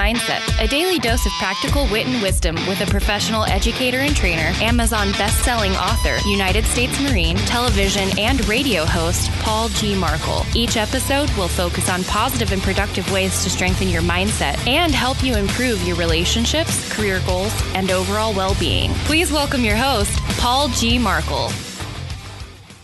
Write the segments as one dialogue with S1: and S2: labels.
S1: Mindset, a daily dose of practical wit and wisdom with a professional educator and trainer, Amazon best-selling author, United States Marine, television and radio host, Paul G. Markel. Each episode will focus on positive and productive ways to strengthen your mindset and help you improve your relationships, career goals, and overall well-being. Please welcome your host, Paul G. Markel.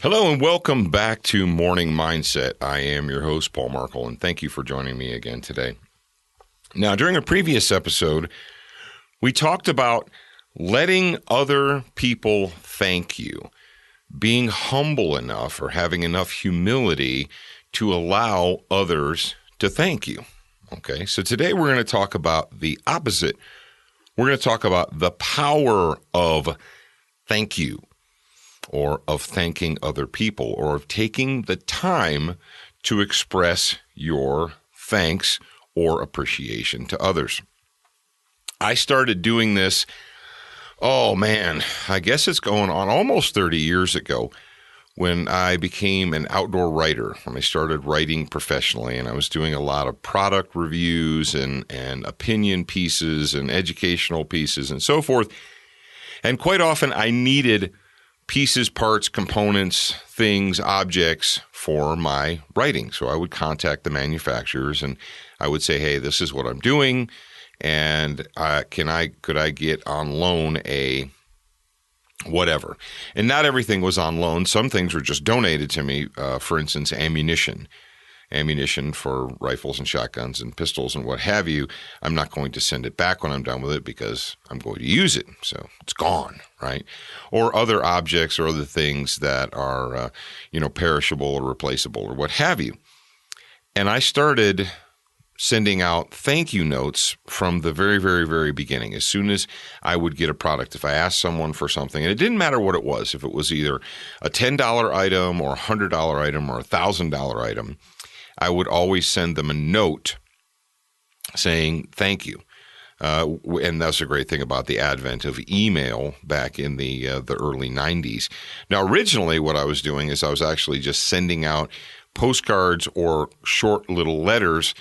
S2: Hello and welcome back to Morning Mindset. I am your host, Paul Markel, and thank you for joining me again today. Now, during a previous episode, we talked about letting other people thank you, being humble enough or having enough humility to allow others to thank you. Okay, so today we're going to talk about the opposite. We're going to talk about the power of thank you, or of thanking other people, or of taking the time to express your thanks or appreciation to others. I started doing this, I guess it's going on almost 30 years ago when I became an outdoor writer, when I started writing professionally, and I was doing a lot of product reviews and opinion pieces and educational pieces and so forth. And quite often I needed pieces, parts, components, things, objects for my writing. So I would contact the manufacturers and I would say, hey, this is what I'm doing, and could I get on loan a whatever? And not everything was on loan. Some things were just donated to me. For instance, ammunition for rifles and shotguns and pistols and what have you. I'm not going to send it back when I'm done with it because I'm going to use it. So it's gone, right? Or other objects or other things that are, perishable or replaceable or what have you. And I started sending out thank you notes from the very, very, very beginning. As soon as I would get a product, if I asked someone for something, and it didn't matter what it was, if it was either a $10 item or a $100 item or a $1,000 item, I would always send them a note saying thank you. And that's a great thing about the advent of email back in the early 90s. Now, originally what I was doing is I was actually just sending out postcards or short little letters,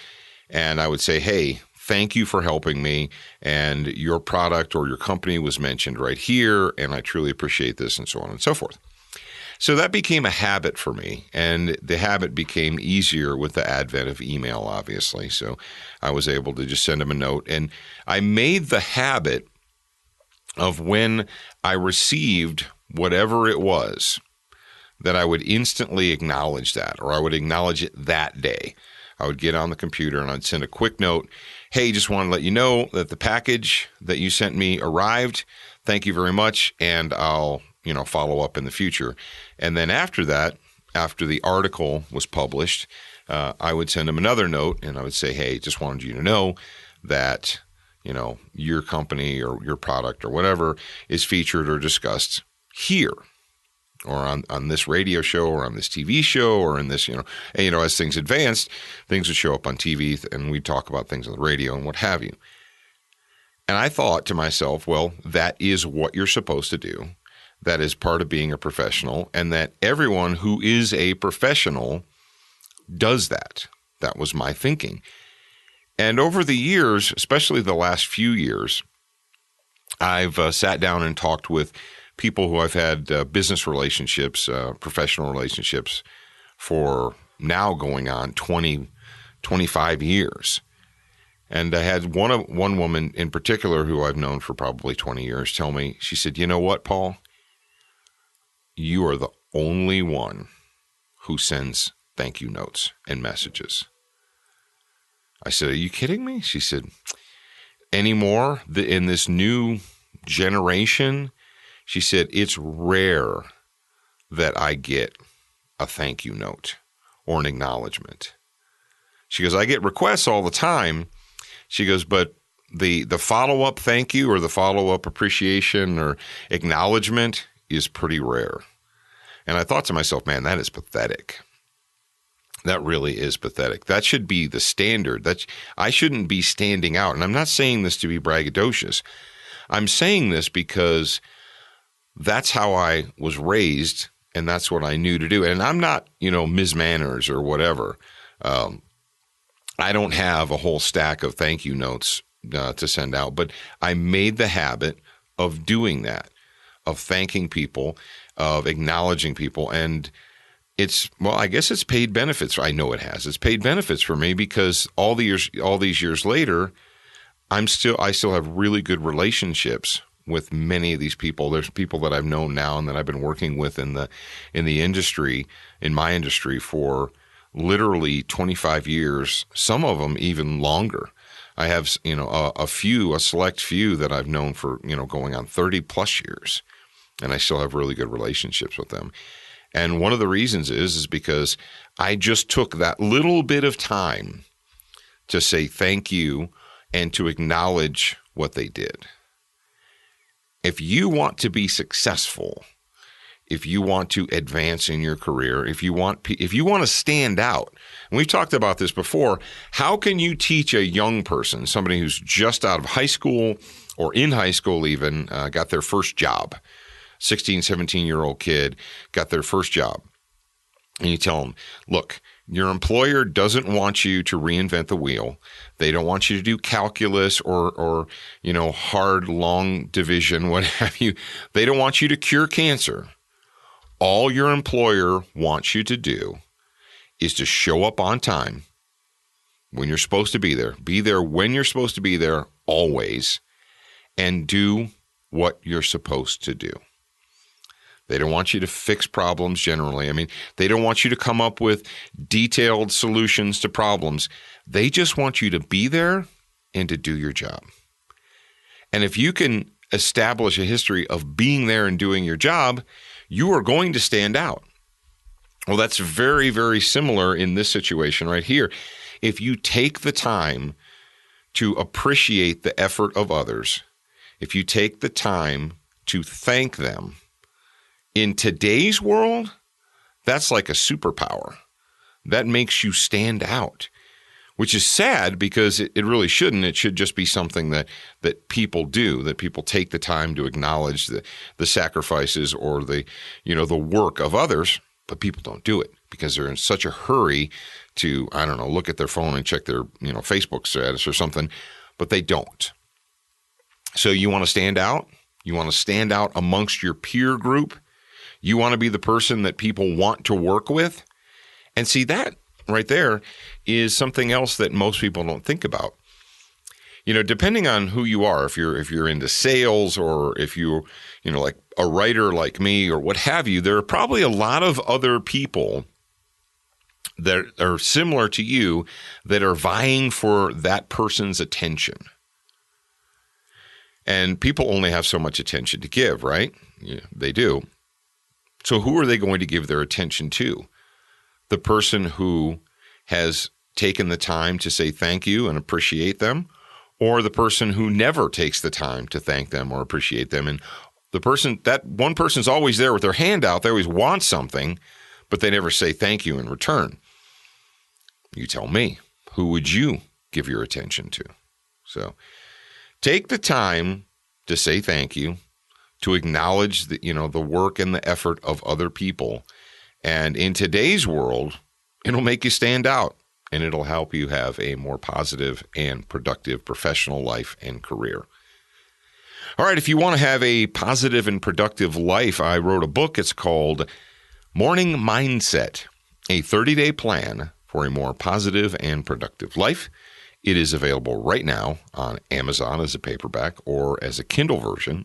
S2: and I would say, hey, thank you for helping me, and your product or your company was mentioned right here, and I truly appreciate this, and so on and so forth. So that became a habit for me, and the habit became easier with the advent of email, obviously. So I was able to just send them a note, and I made the habit of when I received whatever it was, that I would instantly acknowledge that, or I would acknowledge it that day. I would get on the computer and I'd send a quick note. Hey, just want to let you know that the package that you sent me arrived. Thank you very much, and I'll follow up in the future. And then after that, after the article was published, I would send them another note and I would say, hey, just wanted you to know that, your company or your product or whatever is featured or discussed here, or on this radio show or on this TV show or in this, as things advanced, things would show up on TV and we'd talk about things on the radio and what have you. And I thought to myself, well, that is what you're supposed to do. That is part of being a professional, and that everyone who is a professional does that. That was my thinking. And over the years, especially the last few years, I've sat down and talked with people who I've had business relationships, professional relationships for now going on 20, 25 years. And I had one woman in particular who I've known for probably 20 years tell me, she said, you know what, Paul? You are the only one who sends thank you notes and messages. I said, are you kidding me? She said, anymore in this new generation, she said, it's rare that I get a thank you note or an acknowledgement. She goes, I get requests all the time. She goes, but the follow-up thank you or the follow-up appreciation or acknowledgement is pretty rare. And I thought to myself, man, that is pathetic. That really is pathetic. That should be the standard. I shouldn't be standing out. And I'm not saying this to be braggadocious. I'm saying this because that's how I was raised, and that's what I knew to do. And I'm not, Ms. Manners or whatever. I don't have a whole stack of thank you notes to send out, but I made the habit of doing that, of thanking people, of acknowledging people. And I guess it's paid benefits. I know it has. It's paid benefits for me because all these years later, I still have really good relationships with many of these people. There's people that I've known now and that I've been working with in the industry, in my industry, for literally 25 years, some of them even longer. I have, a select few that I've known for, going on 30 plus years, and I still have really good relationships with them. And one of the reasons is because I just took that little bit of time to say thank you and to acknowledge what they did. If you want to be successful, if you want to advance in your career, if you want to stand out, and we've talked about this before, how can you teach a young person, somebody who's just out of high school or in high school even, got their first job, 16, 17-year-old kid got their first job, and you tell them, look, your employer doesn't want you to reinvent the wheel. They don't want you to do calculus or hard, long division, what have you. They don't want you to cure cancer. All your employer wants you to do is to show up on time when you're supposed to be there when you're supposed to be there always, and do what you're supposed to do. They don't want you to fix problems generally. I mean, they don't want you to come up with detailed solutions to problems. They just want you to be there and to do your job. And if you can establish a history of being there and doing your job, you are going to stand out. Well, that's very, very similar in this situation right here. If you take the time to appreciate the effort of others, if you take the time to thank them, in today's world, that's like a superpower. That makes you stand out, which is sad because it really shouldn't. It should just be something that people do, that people take the time to acknowledge the sacrifices or the work of others, but people don't do it because they're in such a hurry to, look at their phone and check their, Facebook status or something, but they don't. So you want to stand out? You want to stand out amongst your peer group? You want to be the person that people want to work with? And see, that right there is something else that most people don't think about. Depending on who you are, if you're into sales or if you're, like a writer like me or what have you, there are probably a lot of other people that are similar to you that are vying for that person's attention. And people only have so much attention to give, right? Yeah, they do. So who are they going to give their attention to? The person who has taken the time to say thank you and appreciate them, or the person who never takes the time to thank them or appreciate them? And that one person's always there with their hand out. They always want something, but they never say thank you in return. You tell me, who would you give your attention to? So take the time to say thank you, to acknowledge the work and the effort of other people. And in today's world, it'll make you stand out, and it'll help you have a more positive and productive professional life and career. All right, if you want to have a positive and productive life, I wrote a book. It's called Morning Mindset, a 30-day plan for a more positive and productive life. It is available right now on Amazon as a paperback or as a Kindle version.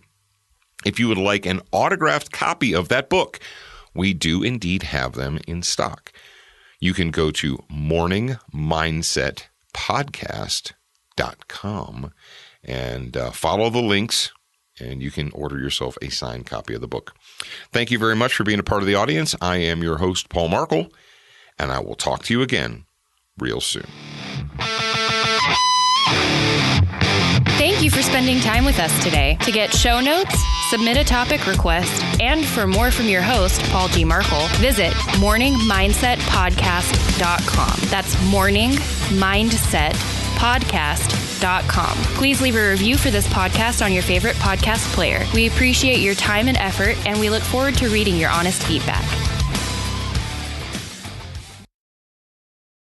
S2: If you would like an autographed copy of that book, we do indeed have them in stock. You can go to morningmindsetpodcast.com and follow the links, and you can order yourself a signed copy of the book. Thank you very much for being a part of the audience. I am your host, Paul Markel, and I will talk to you again real soon.
S1: Thank you for spending time with us today. To get show notes, submit a topic request, and for more from your host, Paul G. Markel, visit morningmindsetpodcast.com. That's morningmindsetpodcast.com. Please leave a review for this podcast on your favorite podcast player. We appreciate your time and effort, and we look forward to reading your honest feedback.